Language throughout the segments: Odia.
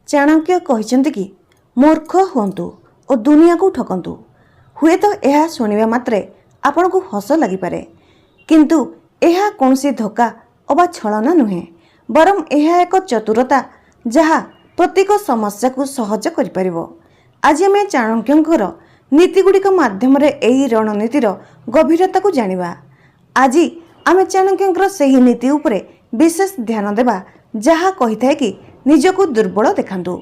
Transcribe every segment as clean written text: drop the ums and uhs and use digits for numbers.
ଚାଣକ୍ୟ କହିଛନ୍ତି କି ମୂର୍ଖ ହୁଅନ୍ତୁ ଓ ଦୁନିଆକୁ ଠକନ୍ତୁ। ହୁଏତ ଏହା ଶୁଣିବା ମାତ୍ରେ ଆପଣଙ୍କୁ ହସ ଲାଗିପାରେ, କିନ୍ତୁ ଏହା କୌଣସି ଧୋକା ଅବା ଛଳନା ନୁହେଁ, ବରଂ ଏହା ଏକ ଚତୁରତା ଯାହା ପ୍ରତ୍ୟେକ ସମସ୍ୟାକୁ ସହଜ କରିପାରିବ। ଆଜି ଆମେ ଚାଣକ୍ୟଙ୍କର ନୀତିଗୁଡ଼ିକ ମାଧ୍ୟମରେ ଏହି ରଣନୀତିର ଗଭୀରତାକୁ ଜାଣିବା। ଆଜି ଆମେ ଚାଣକ୍ୟଙ୍କର ସେହି ନୀତି ଉପରେ ବିଶେଷ ଧ୍ୟାନ ଦେବା ଯାହା କହିଥାଏ କି ନିଜକୁ ଦୁର୍ବଳ ଦେଖାନ୍ତୁ।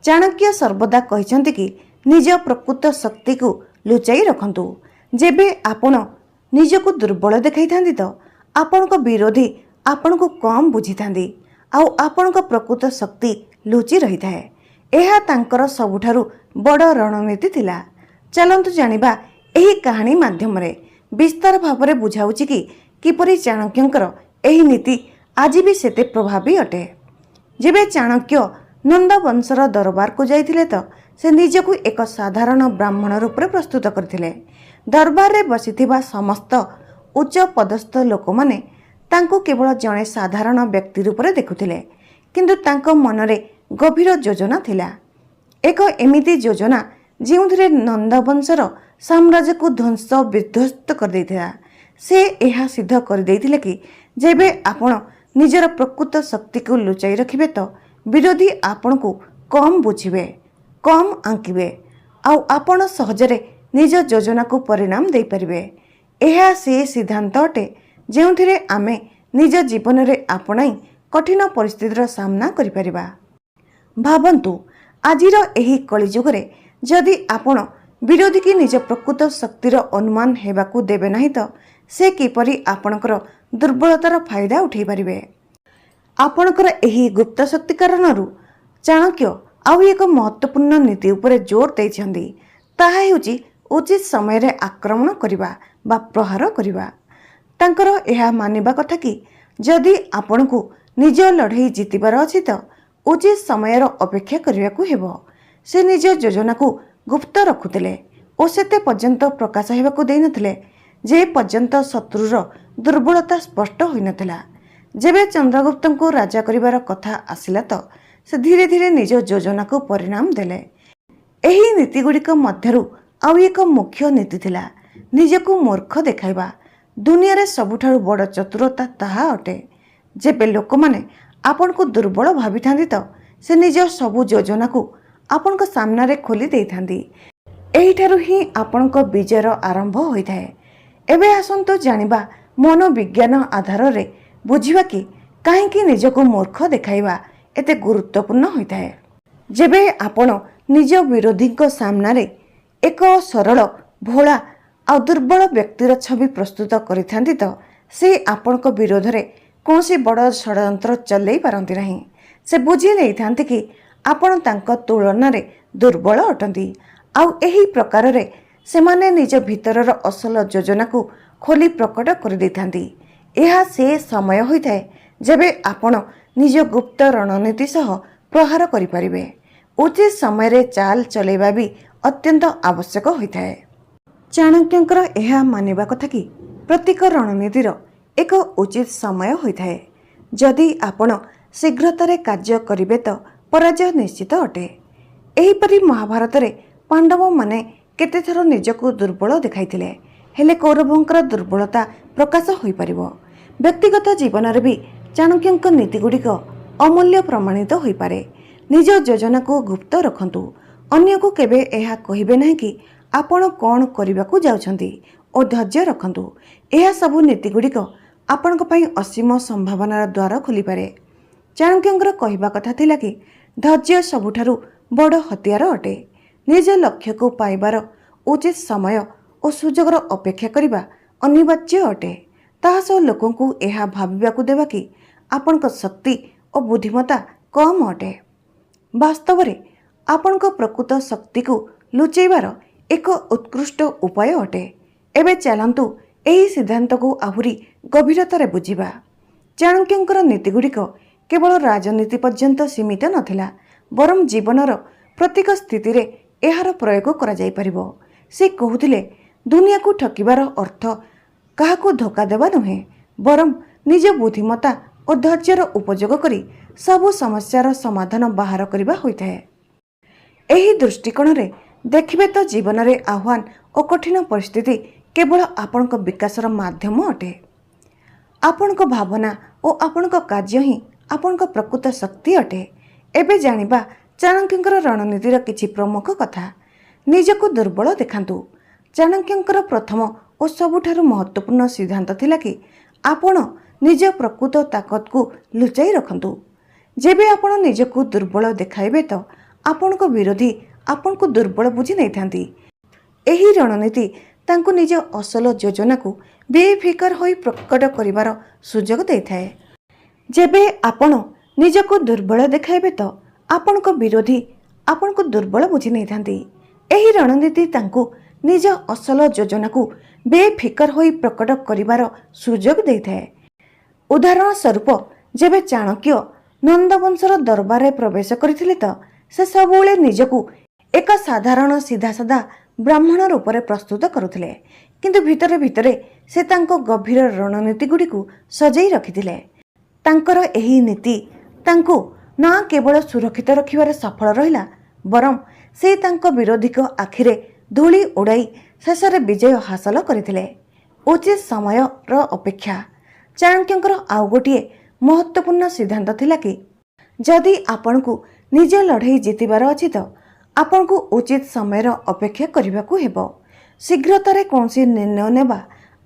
ଚାଣକ୍ୟ ସର୍ବଦା କହିଛନ୍ତି କି ନିଜ ପ୍ରକୃତ ଶକ୍ତିକୁ ଲୁଚାଇ ରଖନ୍ତୁ। ଯେବେ ଆପଣ ନିଜକୁ ଦୁର୍ବଳ ଦେଖାଇଥାନ୍ତି ତ ଆପଣଙ୍କ ବିରୋଧୀ ଆପଣଙ୍କୁ କମ୍ ବୁଝିଥାନ୍ତି ଆଉ ଆପଣଙ୍କ ପ୍ରକୃତ ଶକ୍ତି ଲୁଚି ରହିଥାଏ। ଏହା ତାଙ୍କର ସବୁଠାରୁ ବଡ଼ ରଣନୀତି ଥିଲା। ଚାଲନ୍ତୁ ଜାଣିବା ଏହି କାହାଣୀ ମାଧ୍ୟମରେ ବିସ୍ତାର ଭାବରେ ବୁଝାଉଛି କି କିପରି ଚାଣକ୍ୟଙ୍କର ଏହି ନୀତି ଆଜି ବି ସେତେ ପ୍ରଭାବୀ ଅଟେ। ଯେବେ ଚାଣକ୍ୟ ନନ୍ଦ ବଂଶର ଦରବାରକୁ ଯାଇଥିଲେ ତ ସେ ନିଜକୁ ଏକ ସାଧାରଣ ବ୍ରାହ୍ମଣ ରୂପରେ ପ୍ରସ୍ତୁତ କରିଥିଲେ। ଦରବାରରେ ବସିଥିବା ସମସ୍ତ ଉଚ୍ଚ ପଦସ୍ଥ ଲୋକମାନେ ତାଙ୍କୁ କେବଳ ଜଣେ ସାଧାରଣ ବ୍ୟକ୍ତି ରୂପରେ ଦେଖୁଥିଲେ, କିନ୍ତୁ ତାଙ୍କ ମନରେ ଗଭୀର ଯୋଜନା ଥିଲା। ଏକ ଏମିତି ଯୋଜନା ଯେଉଁଥିରେ ନନ୍ଦବଂଶର ସାମ୍ରାଜ୍ୟକୁ ଧ୍ୱଂସ ବିଧ୍ୱସ୍ତ କରିଦେଇଥିଲା। ସେ ଏହା ସିଦ୍ଧ କରିଦେଇଥିଲେ କି ଯେବେ ଆପଣ ନିଜର ପ୍ରକୃତ ଶକ୍ତିକୁ ଲୁଚାଇ ରଖିବେ ତ ବିରୋଧୀ ଆପଣଙ୍କୁ କମ୍ ବୁଝିବେ, କମ୍ ଆଙ୍କିବେ ଆଉ ଆପଣ ସହଜରେ ନିଜ ଯୋଜନାକୁ ପରିଣାମ ଦେଇପାରିବେ। ଏହା ସେ ସିଦ୍ଧାନ୍ତ ଅଟେ ଯେଉଁଥିରେ ଆମେ ନିଜ ଜୀବନରେ ଆପଣାଇ କଠିନ ପରିସ୍ଥିତିର ସାମ୍ନା କରିପାରିବା। ଭାବନ୍ତୁ, ଆଜିର ଏହି କଳିଯୁଗରେ ଯଦି ଆପଣ ବିରୋଧୀକି ନିଜ ପ୍ରକୃତ ଶକ୍ତିର ଅନୁମାନ ହେବାକୁ ଦେବେ ନାହିଁ ତ ସେ କିପରି ଆପଣଙ୍କର ଦୁର୍ବଳତାର ଫାଇଦା ଉଠାଇ ପାରିବେ। ଆପଣଙ୍କର ଏହି ଗୁପ୍ତ ଶକ୍ତି କାରଣରୁ ଚାଣକ୍ୟ ଆଉ ଏକ ମହତ୍ତ୍ୱପୂର୍ଣ୍ଣ ନୀତି ଉପରେ ଜୋର ଦେଇଛନ୍ତି। ତାହା ହେଉଛି ଉଚିତ ସମୟରେ ଆକ୍ରମଣ କରିବା ବା ପ୍ରହାର କରିବା। ତାଙ୍କର ଏହା ମାନିବା କଥା କି ଯଦି ଆପଣଙ୍କୁ ନିଜ ଲଢ଼େଇ ଜିତିବାର ଅଛି ତ ଉଚିତ ସମୟର ଅପେକ୍ଷା କରିବାକୁ ହେବ। ସେ ନିଜ ଯୋଜନାକୁ ଗୁପ୍ତ ରଖୁଥିଲେ ଓ ସେତେ ପର୍ଯ୍ୟନ୍ତ ପ୍ରକାଶ ହେବାକୁ ଦେଇନଥିଲେ ଯେ ପର୍ଯ୍ୟନ୍ତ ଶତ୍ରୁର ଦୁର୍ବଳତା ସ୍ପଷ୍ଟ ହୋଇନଥିଲା। ଯେବେ ଚନ୍ଦ୍ରଗୁପ୍ତଙ୍କୁ ରାଜା କରିବାର କଥା ଆସିଲା ତ ସେ ଧୀରେ ଧୀରେ ନିଜ ଯୋଜନାକୁ ପରିଣାମ ଦେଲେ। ଏହି ନୀତିଗୁଡ଼ିକ ମଧ୍ୟରୁ ଆଉ ଏକ ମୁଖ୍ୟ ନୀତି ଥିଲା ନିଜକୁ ମୂର୍ଖ ଦେଖାଇବା। ଦୁନିଆରେ ସବୁଠାରୁ ବଡ଼ ଚତୁରତା ତାହା ଅଟେ। ଯେବେ ଲୋକମାନେ ଆପଣଙ୍କୁ ଦୁର୍ବଳ ଭାବିଥାନ୍ତି ତ ସେ ନିଜ ସବୁ ଯୋଜନାକୁ ଆପଣଙ୍କ ସାମ୍ନାରେ ଖୋଲି ଦେଇଥାନ୍ତି। ଏହିଠାରୁ ହିଁ ଆପଣଙ୍କ ବିଜୟର ଆରମ୍ଭ ହୋଇଥାଏ। ଏବେ ଆସନ୍ତୁ ଜାଣିବା ମନୋବିଜ୍ଞାନ ଆଧାରରେ ବୁଝିବା କି କାହିଁକି ନିଜକୁ ମୂର୍ଖ ଦେଖାଇବା ଏତେ ଗୁରୁତ୍ୱପୂର୍ଣ୍ଣ ହୋଇଥାଏ। ଯେବେ ଆପଣ ନିଜ ବିରୋଧୀଙ୍କ ସାମ୍ନାରେ ଏକ ସରଳ, ଭୋଳା ଆଉ ଦୁର୍ବଳ ବ୍ୟକ୍ତିର ଛବି ପ୍ରସ୍ତୁତ କରିଥାନ୍ତି ତ ସେ ଆପଣଙ୍କ ବିରୋଧରେ କୌଣସି ବଡ଼ ଷଡ଼ଯନ୍ତ୍ର ଚଲେଇ ପାରନ୍ତି ନାହିଁ। ସେ ବୁଝି ନେଇଥାନ୍ତି କି ଆପଣ ତାଙ୍କ ତୁଳନାରେ ଦୁର୍ବଳ ଅଟନ୍ତି ଆଉ ଏହି ପ୍ରକାରରେ ସେମାନେ ନିଜ ଭିତରର ଅସଲ ଯୋଜନାକୁ ଖୋଲି ପ୍ରକଟ କରିଦେଇଥାନ୍ତି। ଏହା ସେ ସମୟ ହୋଇଥାଏ ଯେବେ ଆପଣ ନିଜ ଗୁପ୍ତ ରଣନୀତି ସହ ପ୍ରହାର କରିପାରିବେ। ଉଚିତ ସମୟରେ ଚାଲ ଚଲେଇବା ବି ଅତ୍ୟନ୍ତ ଆବଶ୍ୟକ ହୋଇଥାଏ। ଚାଣକ୍ୟଙ୍କର ଏହା ମାନିବା କଥା କି ପ୍ରତ୍ୟେକ ରଣନୀତିର ଏକ ଉଚିତ ସମୟ ହୋଇଥାଏ। ଯଦି ଆପଣ ଶୀଘ୍ରତାରେ କାର୍ଯ୍ୟ କରିବେ ତ ପରାଜୟ ନିଶ୍ଚିତ ଅଟେ। ଏହିପରି ମହାଭାରତରେ ପାଣ୍ଡବମାନେ କେତେଥର ନିଜକୁ ଦୁର୍ବଳ ଦେଖାଇଥିଲେ, ହେଲେ କୌରବଙ୍କର ଦୁର୍ବଳତା ପ୍ରକାଶ ହୋଇପାରିବ। ବ୍ୟକ୍ତିଗତ ଜୀବନରେ ବି ଚାଣକ୍ୟଙ୍କ ନୀତିଗୁଡ଼ିକ ଅମୂଲ୍ୟ ପ୍ରମାଣିତ ହୋଇପାରେ। ନିଜ ଯୋଜନାକୁ ଗୁପ୍ତ ରଖନ୍ତୁ। ଅନ୍ୟକୁ କେବେ ଏହା କହିବେ ନାହିଁ କି ଆପଣ କ'ଣ କରିବାକୁ ଯାଉଛନ୍ତି ଓ ଧୈର୍ଯ୍ୟ ରଖନ୍ତୁ। ଏହା ସବୁ ନୀତିଗୁଡ଼ିକ ଆପଣଙ୍କ ପାଇଁ ଅସୀମ ସମ୍ଭାବନାର ଦ୍ୱାର ଖୋଲିପାରେ। ଚାଣକ୍ୟଙ୍କର କହିବା କଥା ଥିଲା କି ଧୈର୍ଯ୍ୟ ସବୁଠାରୁ ବଡ଼ ହତିଆର ଅଟେ। ନିଜ ଲକ୍ଷ୍ୟକୁ ପାଇବାର ଉଚିତ ସମୟ ଓ ସୁଯୋଗର ଅପେକ୍ଷା କରିବା ଅନିବାର୍ଯ୍ୟ ଅଟେ। ତାହା ସହ ଲୋକଙ୍କୁ ଏହା ଭାବିବାକୁ ଦେବା କି ଆପଣଙ୍କ ଶକ୍ତି ଓ ବୁଦ୍ଧିମତ୍ତା କମ୍ ଅଟେ। ବାସ୍ତବରେ ଆପଣଙ୍କ ପ୍ରକୃତ ଶକ୍ତିକୁ ଲୁଚାଇବାର ଏକ ଉତ୍କୃଷ୍ଟ ଉପାୟ ଅଟେ। ଏବେ ଚାଲନ୍ତୁ ଏହି ସିଦ୍ଧାନ୍ତକୁ ଆହୁରି ଗଭୀରତାରେ ବୁଝିବା। ଚାଣକ୍ୟଙ୍କର ନୀତିଗୁଡ଼ିକ କେବଳ ରାଜନୀତି ପର୍ଯ୍ୟନ୍ତ ସୀମିତ ନଥିଲା, ବରଂ ଜୀବନର ପ୍ରତ୍ୟେକ ସ୍ଥିତିରେ ଏହାର ପ୍ରୟୋଗ କରାଯାଇପାରିବ। ସେ କହୁଥିଲେ ଦୁନିଆକୁ ଠକିବାର ଅର୍ଥ କାହାକୁ ଧୋକା ଦେବା ନୁହେଁ, ବରଂ ନିଜ ବୁଦ୍ଧିମତ୍ତା ଓ ଧୈର୍ଯ୍ୟର ଉପଯୋଗ କରି ସବୁ ସମସ୍ୟାର ସମାଧାନ ବାହାର କରିବା ହୋଇଥାଏ। ଏହି ଦୃଷ୍ଟିକୋଣରେ ଦେଖିବେ ତ ଜୀବନରେ ଆହ୍ୱାନ ଓ କଠିନ ପରିସ୍ଥିତି କେବଳ ଆପଣଙ୍କ ବିକାଶର ମାଧ୍ୟମ ଅଟେ। ଆପଣଙ୍କ ଭାବନା ଓ ଆପଣଙ୍କ କାର୍ଯ୍ୟ ହିଁ ଆପଣଙ୍କ ପ୍ରକୃତ ଶକ୍ତି ଅଟେ। ଏବେ ଜାଣିବା ଚାଣକ୍ୟଙ୍କର ରଣନୀତିର କିଛି ପ୍ରମୁଖ କଥା। ନିଜକୁ ଦୁର୍ବଳ ଦେଖାନ୍ତୁ। ଚାଣକ୍ୟଙ୍କର ପ୍ରଥମ ଓ ସବୁଠାରୁ ମହତ୍ତ୍ୱପୂର୍ଣ୍ଣ ସିଦ୍ଧାନ୍ତ ଥିଲା କି ଆପଣ ନିଜ ପ୍ରକୃତ ତାକତକୁ ଲୁଚାଇ ରଖନ୍ତୁ। ଯେବେ ଆପଣ ନିଜକୁ ଦୁର୍ବଳ ଦେଖାଇବେ ତ ଆପଣଙ୍କ ବିରୋଧୀ ଆପଣଙ୍କୁ ଦୁର୍ବଳ ବୁଝି ନେଇଥାନ୍ତି। ଏହି ରଣନୀତି ତାଙ୍କୁ ନିଜ ଅସଲ ଯୋଜନାକୁ ବେଫିକର ହୋଇ ପ୍ରକଟ କରିବାର ସୁଯୋଗ ଦେଇଥାଏ। ଯେବେ ଆପଣ ନିଜକୁ ଦୁର୍ବଳ ଦେଖାଇବେ ତ ଆପଣଙ୍କ ବିରୋଧୀ ଆପଣଙ୍କୁ ଦୁର୍ବଳ ବୁଝି ନେଇଥାନ୍ତି। ଏହି ରଣନୀତି ତାଙ୍କୁ ନିଜ ଅସଲ ଯୋଜନାକୁ ବେଫିକର ହୋଇ ପ୍ରକଟ କରିବାର ସୁଯୋଗ ଦେଇଥାଏ। ଉଦାହରଣ ସ୍ୱରୂପ ଯେବେ ଚାଣକ୍ୟ ନନ୍ଦବଂଶର ଦରବାରରେ ପ୍ରବେଶ କରିଥିଲେ ତ ସେ ସବୁବେଳେ ନିଜକୁ ଏକ ସାଧାରଣ ସିଧାସାଧା ବ୍ରାହ୍ମଣ ରୂପରେ ପ୍ରସ୍ତୁତ କରୁଥିଲେ, କିନ୍ତୁ ଭିତରେ ଭିତରେ ସେ ତାଙ୍କ ଗଭୀର ରଣନୀତି ଗୁଡ଼ିକୁ ସଜେଇ ରଖିଥିଲେ। ତାଙ୍କର ଏହି ନୀତି ତାଙ୍କୁ ନା କେବଳ ସୁରକ୍ଷିତ ରଖିବାରେ ସଫଳ ରହିଲା, ବରଂ ସେ ତାଙ୍କ ବିରୋଧୀଙ୍କ ଆଖିରେ ଧୂଳି ଉଡ଼ାଇ ଶେଷରେ ବିଜୟ ହାସଲ କରିଥିଲେ। ଉଚିତ ସମୟର ଅପେକ୍ଷା। ଚାଣକ୍ୟଙ୍କର ଆଉ ଗୋଟିଏ ମହତ୍ତ୍ୱପୂର୍ଣ୍ଣ ସିଦ୍ଧାନ୍ତ ଥିଲା କି ଯଦି ଆପଣଙ୍କୁ ନିଜ ଲଢ଼େଇ ଜିତିବାର ଅଛି ତ ଆପଣଙ୍କୁ ଉଚିତ ସମୟର ଅପେକ୍ଷା କରିବାକୁ ହେବ। ଶୀଘ୍ରତାରେ କୌଣସି ନିର୍ଣ୍ଣୟ ନେବା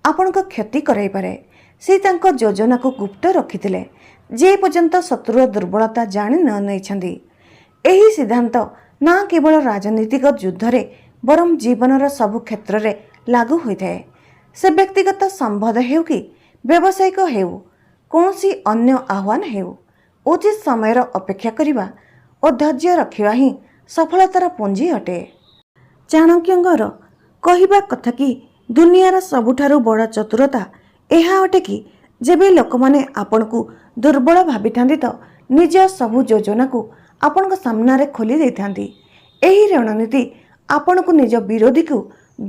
ଆପଣଙ୍କ କ୍ଷତି କରାଇପାରେ। ସେ ତାଙ୍କ ଯୋଜନାକୁ ଗୁପ୍ତ ରଖିଥିଲେ ଯେ ପର୍ଯ୍ୟନ୍ତ ଶତ୍ରୁର ଦୁର୍ବଳତା ଜାଣି ନ ନେଇଛନ୍ତି। ଏହି ସିଦ୍ଧାନ୍ତ ନା କେବଳ ରାଜନୈତିକ ଯୁଦ୍ଧରେ ବରଂ ଜୀବନର ସବୁ କ୍ଷେତ୍ରରେ ଲାଗୁ ହୋଇଥାଏ। ସେ ବ୍ୟକ୍ତିଗତ ସମ୍ବନ୍ଧ ହେଉ କି ବ୍ୟବସାୟିକ ହେଉ, କୌଣସି ଅନ୍ୟ ଆହ୍ୱାନ ହେଉ, ଉଚିତ ସମୟର ଅପେକ୍ଷା କରିବା ଓ ଧୈର୍ଯ୍ୟ ରଖିବା ହିଁ ସଫଳତାର ପୁଞ୍ଜି ଅଟେ। ଚାଣକ୍ୟଙ୍କର କହିବା କଥା କି ଦୁନିଆର ସବୁଠାରୁ ବଡ଼ ଚତୁରତା ଏହା ଅଟେ କି ଯେବେ ଲୋକମାନେ ଆପଣଙ୍କୁ ଦୁର୍ବଳ ଭାବିଥାନ୍ତି ତ ନିଜ ସବୁ ଯୋଜନାକୁ ଆପଣଙ୍କ ସାମ୍ନାରେ ଖୋଲି ଦେଇଥାନ୍ତି। ଏହି ରଣନୀତି ଆପଣଙ୍କୁ ନିଜ ବିରୋଧୀକୁ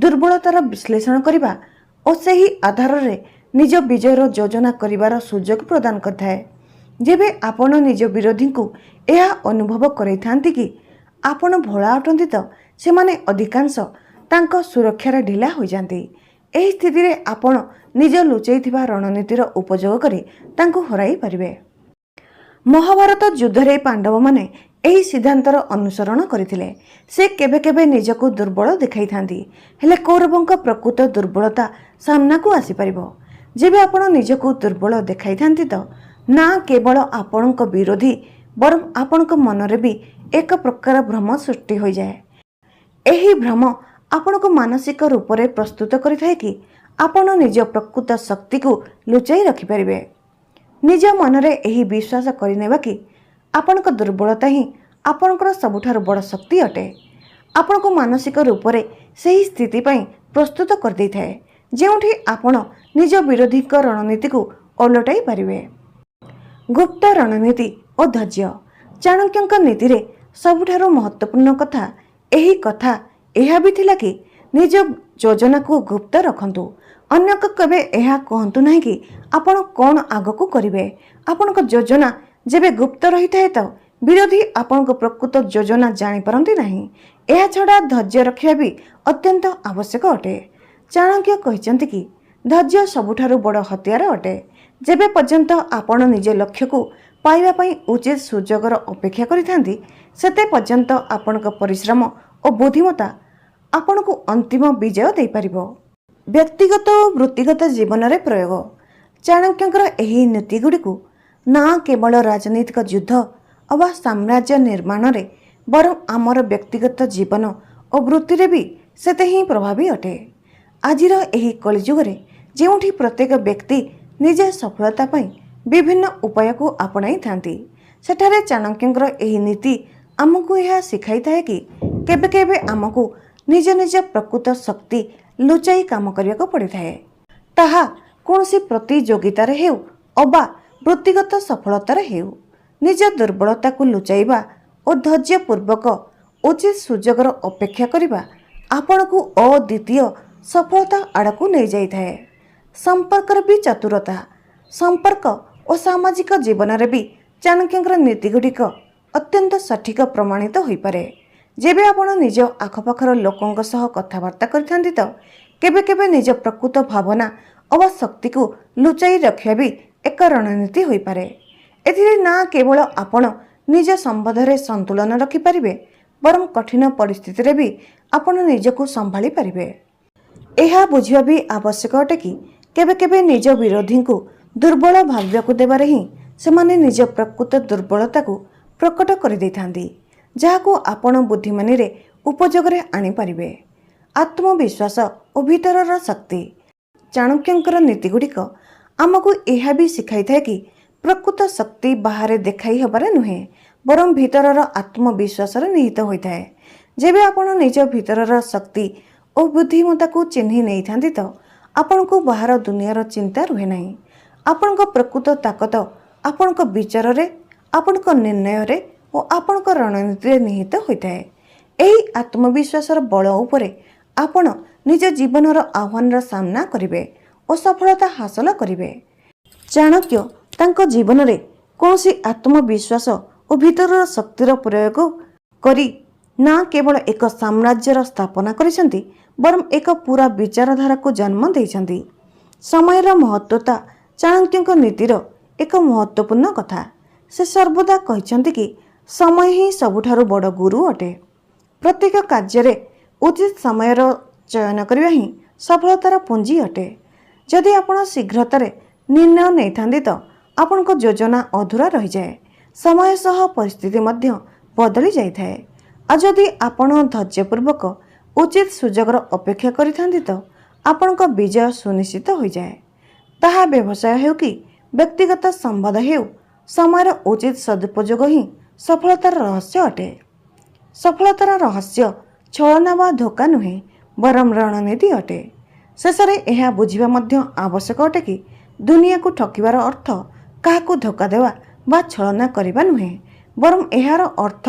ଦୁର୍ବଳତାର ବିଶ୍ଳେଷଣ କରିବା ଓ ସେହି ଆଧାରରେ ନିଜ ବିଜୟର ଯୋଜନା କରିବାର ସୁଯୋଗ ପ୍ରଦାନ କରିଥାଏ। ଯେବେ ଆପଣ ନିଜ ବିରୋଧୀଙ୍କୁ ଏହା ଅନୁଭବ କରାଇଥାନ୍ତି କି ଆପଣ ଭୋଳା ଅଟନ୍ତି ତ ସେମାନେ ଅଧିକାଂଶ ତାଙ୍କ ସୁରକ୍ଷାରେ ଢିଲା ହୋଇଯାନ୍ତି। ଏହି ସ୍ଥିତିରେ ଆପଣ ନିଜ ଲୁଚାଇଥିବା ରଣନୀତିର ଉପଯୋଗ କରି ତାଙ୍କୁ ହରାଇ ପାରିବେ। ମହାଭାରତ ଯୁଦ୍ଧରେ ପାଣ୍ଡବମାନେ ଏହି ସିଦ୍ଧାନ୍ତର ଅନୁସରଣ କରିଥିଲେ। ସେ କେବେ କେବେ ନିଜକୁ ଦୁର୍ବଳ ଦେଖାଇଥାନ୍ତି, ହେଲେ କୌରବଙ୍କ ପ୍ରକୃତ ଦୁର୍ବଳତା ସାମ୍ନାକୁ ଆସିପାରିବ। ଯେବେ ଆପଣ ନିଜକୁ ଦୁର୍ବଳ ଦେଖାଇଥାନ୍ତି ତ ନା କେବଳ ଆପଣଙ୍କ ବିରୋଧୀ ବରଂ ଆପଣଙ୍କ ମନରେ ବି ଏକ ପ୍ରକାର ଭ୍ରମ ସୃଷ୍ଟି ହୋଇଯାଏ। ଏହି ଭ୍ରମ ଆପଣଙ୍କୁ ମାନସିକ ରୂପରେ ପ୍ରସ୍ତୁତ କରିଥାଏ କି ଆପଣ ନିଜ ପ୍ରକୃତ ଶକ୍ତିକୁ ଲୁଚାଇ ରଖିପାରିବେ। ନିଜ ମନରେ ଏହି ବିଶ୍ୱାସ କରିନେବା କି ଆପଣଙ୍କ ଦୁର୍ବଳତା ହିଁ ଆପଣଙ୍କର ସବୁଠାରୁ ବଡ଼ ଶକ୍ତି ଅଟେ ଆପଣଙ୍କୁ ମାନସିକ ରୂପରେ ସେହି ସ୍ଥିତି ପାଇଁ ପ୍ରସ୍ତୁତ କରିଦେଇଥାଏ ଯେଉଁଠି ଆପଣ ନିଜ ବିରୋଧୀଙ୍କ ରଣନୀତିକୁ ଓଲଟାଇ ପାରିବେ। ଗୁପ୍ତ ରଣନୀତି ଓ ଧୈର୍ଯ୍ୟ। ଚାଣକ୍ୟଙ୍କ ନୀତିରେ ସବୁଠାରୁ ମହତ୍ତ୍ୱପୂର୍ଣ୍ଣ କଥା ଏହି କଥା ଏହା ବି ଥିଲା କି ନିଜ ଯୋଜନାକୁ ଗୁପ୍ତ ରଖନ୍ତୁ। ଅନ୍ୟକୁ କେବେ ଏହା କହନ୍ତୁ ନାହିଁ କି ଆପଣ କ'ଣ ଆଗକୁ କରିବେ। ଆପଣଙ୍କ ଯୋଜନା ଯେବେ ଗୁପ୍ତ ରହିଥାଏ ତ ବିରୋଧୀ ଆପଣଙ୍କ ପ୍ରକୃତ ଯୋଜନା ଜାଣିପାରନ୍ତି ନାହିଁ। ଏହାଛଡ଼ା ଧୈର୍ଯ୍ୟ ରଖିବା ବି ଅତ୍ୟନ୍ତ ଆବଶ୍ୟକ ଅଟେ। ଚାଣକ୍ୟ କହିଛନ୍ତି କି ଧୈର୍ଯ୍ୟ ସବୁଠାରୁ ବଡ଼ ହତିଆର ଅଟେ। ଯେବେ ପର୍ଯ୍ୟନ୍ତ ଆପଣ ନିଜ ଲକ୍ଷ୍ୟକୁ ପାଇବା ପାଇଁ ଉଚିତ ସୁଯୋଗର ଅପେକ୍ଷା କରିଥାନ୍ତି ସେତେ ପର୍ଯ୍ୟନ୍ତ ଆପଣଙ୍କ ପରିଶ୍ରମ ଓ ବୁଦ୍ଧିମତ୍ତା ଆପଣଙ୍କୁ ଅନ୍ତିମ ବିଜୟ ଦେଇପାରିବ। ବ୍ୟକ୍ତିଗତ ଓ ବୃତ୍ତିଗତ ଜୀବନରେ ପ୍ରୟୋଗ। ଚାଣକ୍ୟଙ୍କର ଏହି ନୀତିଗୁଡ଼ିକୁ ନା କେବଳ ରାଜନୈତିକ ଯୁଦ୍ଧ ଅବା ସାମ୍ରାଜ୍ୟ ନିର୍ମାଣରେ ବରଂ ଆମର ବ୍ୟକ୍ତିଗତ ଜୀବନ ଓ ବୃତ୍ତିରେ ବି ସେତେ ହିଁ ପ୍ରଭାବୀ ଅଟେ। ଆଜିର ଏହି କଳିଯୁଗରେ ଯେଉଁଠି ପ୍ରତ୍ୟେକ ବ୍ୟକ୍ତି ନିଜ ସଫଳତା ପାଇଁ ବିଭିନ୍ନ ଉପାୟକୁ ଆପଣାଇଥାନ୍ତି ସେଠାରେ ଚାଣକ୍ୟଙ୍କର ଏହି ନୀତି ଆମକୁ ଏହା ଶିଖାଇଥାଏ କି କେବେ କେବେ ଆମକୁ ନିଜ ନିଜ ପ୍ରକୃତ ଶକ୍ତି ଲୁଚାଇ କାମ କରିବାକୁ ପଡ଼ିଥାଏ। ତାହା କୌଣସି ପ୍ରତିଯୋଗିତାରେ ହେଉ ଅବା ବୃତ୍ତିଗତ ସଫଳତାରେ ହେଉ। ନିଜ ଦୁର୍ବଳତାକୁ ଲୁଚାଇବା ଓ ଧୈର୍ଯ୍ୟପୂର୍ବକ ଉଚିତ ସୁଯୋଗର ଅପେକ୍ଷା କରିବା ଆପଣଙ୍କୁ ଅଦ୍ୱିତୀୟ ସଫଳତା ଆଡ଼କୁ ନେଇଯାଇଥାଏ। ସମ୍ପର୍କର ବି ଚତୁରତା। ସମ୍ପର୍କ ଓ ସାମାଜିକ ଜୀବନରେ ବି ଚାଣକ୍ୟଙ୍କର ନୀତିଗୁଡ଼ିକ ଅତ୍ୟନ୍ତ ସଠିକ ପ୍ରମାଣିତ ହୋଇପାରେ। ଯେବେ ଆପଣ ନିଜ ଆଖପାଖର ଲୋକଙ୍କ ସହ କଥାବାର୍ତ୍ତା କରିଥାନ୍ତି ତ କେବେ କେବେ ନିଜ ପ୍ରକୃତ ଭାବନା ଅବା ଶକ୍ତିକୁ ଲୁଚାଇ ରଖିବା ବି ଏକ ରଣନୀତି ହୋଇପାରେ। ଏଥିରେ ନା କେବଳ ଆପଣ ନିଜ ସମ୍ବନ୍ଧରେ ସନ୍ତୁଳନ ରଖିପାରିବେ, ବରଂ କଠିନ ପରିସ୍ଥିତିରେ ବି ଆପଣ ନିଜକୁ ସମ୍ଭାଳି ପାରିବେ। ଏହା ବୁଝିବା ବି ଆବଶ୍ୟକ ଅଟେ କି କେବେ କେବେ ନିଜ ବିରୋଧୀଙ୍କୁ ଦୁର୍ବଳ ଭାବିବାକୁ ଦେବାରେ ହିଁ ସେମାନେ ନିଜ ପ୍ରକୃତ ଦୁର୍ବଳତାକୁ ପ୍ରକଟ କରିଦେଇଥାନ୍ତି, ଯାହାକୁ ଆପଣ ବୁଦ୍ଧିମାନିରେ ଉପଯୋଗରେ ଆଣିପାରିବେ। ଆତ୍ମବିଶ୍ୱାସ ଓ ଭିତରର ଶକ୍ତି। ଚାଣକ୍ୟଙ୍କର ନୀତିଗୁଡ଼ିକ ଆମକୁ ଏହା ବି ଶିଖାଇଥାଏ କି ପ୍ରକୃତ ଶକ୍ତି ବାହାରେ ଦେଖାଇ ହେବାରେ ନୁହେଁ, ବରଂ ଭିତରର ଆତ୍ମବିଶ୍ୱାସରେ ନିହିତ ହୋଇଥାଏ। ଯେବେ ଆପଣ ନିଜ ଭିତରର ଶକ୍ତି ଓ ବୁଦ୍ଧିମତ୍ତାକୁ ଚିହ୍ନି ନେଇଥାନ୍ତି ତ ଆପଣଙ୍କୁ ବାହାର ଦୁନିଆର ଚିନ୍ତା ରୁହେ ନାହିଁ। ଆପଣଙ୍କ ପ୍ରକୃତ ତାକତ ଆପଣଙ୍କ ବିଚାରରେ, ଆପଣଙ୍କ ନିର୍ଣ୍ଣୟରେ ଓ ଆପଣଙ୍କ ରଣନୀତିରେ ନିହିତ ହୋଇଥାଏ। ଏହି ଆତ୍ମବିଶ୍ୱାସର ବଳ ଉପରେ ଆପଣ ନିଜ ଜୀବନର ଆହ୍ୱାନର ସାମ୍ନା କରିବେ ଓ ସଫଳତା ହାସଲ କରିବେ। ଚାଣକ୍ୟ ତାଙ୍କ ଜୀବନରେ କୌଣସି ଆତ୍ମବିଶ୍ୱାସ ଓ ଭିତରର ଶକ୍ତିର ପ୍ରୟୋଗ କରି ନା କେବଳ ଏକ ସାମ୍ରାଜ୍ୟର ସ୍ଥାପନା କରିଛନ୍ତି, ବରଂ ଏକ ପୁରା ବିଚାରଧାରାକୁ ଜନ୍ମ ଦେଇଛନ୍ତି। ସମୟର ମହତ୍ତ୍ୱତା ଚାଣକ୍ୟଙ୍କ ନୀତିର ଏକ ମହତ୍ତ୍ୱପୂର୍ଣ୍ଣ କଥା। ସେ ସର୍ବଦା କହିଛନ୍ତି କି ସମୟ ହିଁ ସବୁଠାରୁ ବଡ଼ ଗୁରୁ ଅଟେ। ପ୍ରତ୍ୟେକ କାର୍ଯ୍ୟରେ ଉଚିତ ସମୟର ଚୟନ କରିବା ହିଁ ସଫଳତାର ପୁଞ୍ଜି ଅଟେ। ଯଦି ଆପଣ ଶୀଘ୍ରତାରେ ନିର୍ଣ୍ଣୟ ନେଇଥାନ୍ତି ତ ଆପଣଙ୍କ ଯୋଜନା ଅଧୁରା ରହିଯାଏ। ସମୟ ସହ ପରିସ୍ଥିତି ମଧ୍ୟ ବଦଳି ଯାଇଥାଏ। ଆଉ ଯଦି ଆପଣ ଧୈର୍ଯ୍ୟପୂର୍ବକ ଉଚିତ ସୁଯୋଗର ଅପେକ୍ଷା କରିଥାନ୍ତି ତ ଆପଣଙ୍କ ବିଜୟ ସୁନିଶ୍ଚିତ ହୋଇଯାଏ। ତାହା ବ୍ୟବସାୟ ହେଉ କି ବ୍ୟକ୍ତିଗତ ସମ୍ବନ୍ଧ ହେଉ, ସମୟର ଉଚିତ ସଦୁପଯୋଗ ହିଁ ସଫଳତାର ରହସ୍ୟ ଅଟେ। ସଫଳତାର ରହସ୍ୟ ଛଳନା ବା ଧୋକା ନୁହେଁ, ବରଂ ରଣନୀତି ଅଟେ। ଶେଷରେ ଏହା ବୁଝିବା ମଧ୍ୟ ଆବଶ୍ୟକ ଅଟେ କି ଦୁନିଆକୁ ଠକିବାର ଅର୍ଥ କାହାକୁ ଧୋକା ଦେବା ବା ଛଳନା କରିବା ନୁହେଁ, ବରଂ ଏହାର ଅର୍ଥ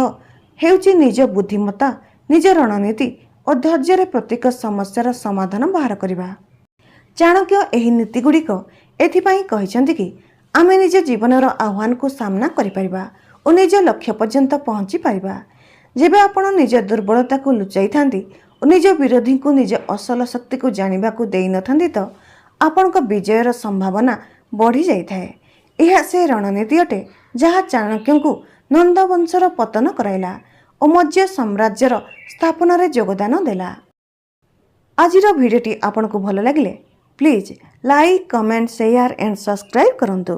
ହେଉଛି ନିଜ ବୁଦ୍ଧିମତ୍ତା, ନିଜ ରଣନୀତି ଓ ଧୈର୍ଯ୍ୟରେ ପ୍ରତ୍ୟେକ ସମସ୍ୟାର ସମାଧାନ ବାହାର କରିବା। ଚାଣକ୍ୟ ଏହି ନୀତିଗୁଡ଼ିକ ଏଥିପାଇଁ କହିଛନ୍ତି କି ଆମେ ନିଜ ଜୀବନର ଆହ୍ୱାନକୁ ସାମ୍ନା କରିପାରିବା ଓ ନିଜ ଲକ୍ଷ୍ୟ ପର୍ଯ୍ୟନ୍ତ ପହଞ୍ଚି ପାରିବା। ଯେବେ ଆପଣ ନିଜ ଦୁର୍ବଳତାକୁ ଲୁଚାଇଥାନ୍ତି ଓ ନିଜ ବିରୋଧୀଙ୍କୁ ନିଜ ଅସଲ ଶକ୍ତିକୁ ଜାଣିବାକୁ ଦେଇନଥାନ୍ତି ତ ଆପଣଙ୍କ ବିଜୟର ସମ୍ଭାବନା ବଢ଼ି ଯାଇଥାଏ। ଏହା ସେ ରଣନୀତି ଅଟେ ଯାହା ଚାଣକ୍ୟଙ୍କୁ ନନ୍ଦବଂଶର ପତନ କରାଇଲା ଓ ମୌର୍ଯ୍ୟ ସାମ୍ରାଜ୍ୟର ସ୍ଥାପନାରେ ଯୋଗଦାନ ଦେଲା। ଆଜିର ଭିଡ଼ିଓଟି ଆପଣଙ୍କୁ ଭଲ ଲାଗିଲେ please like, comment, share and subscribe କରନ୍ତୁ।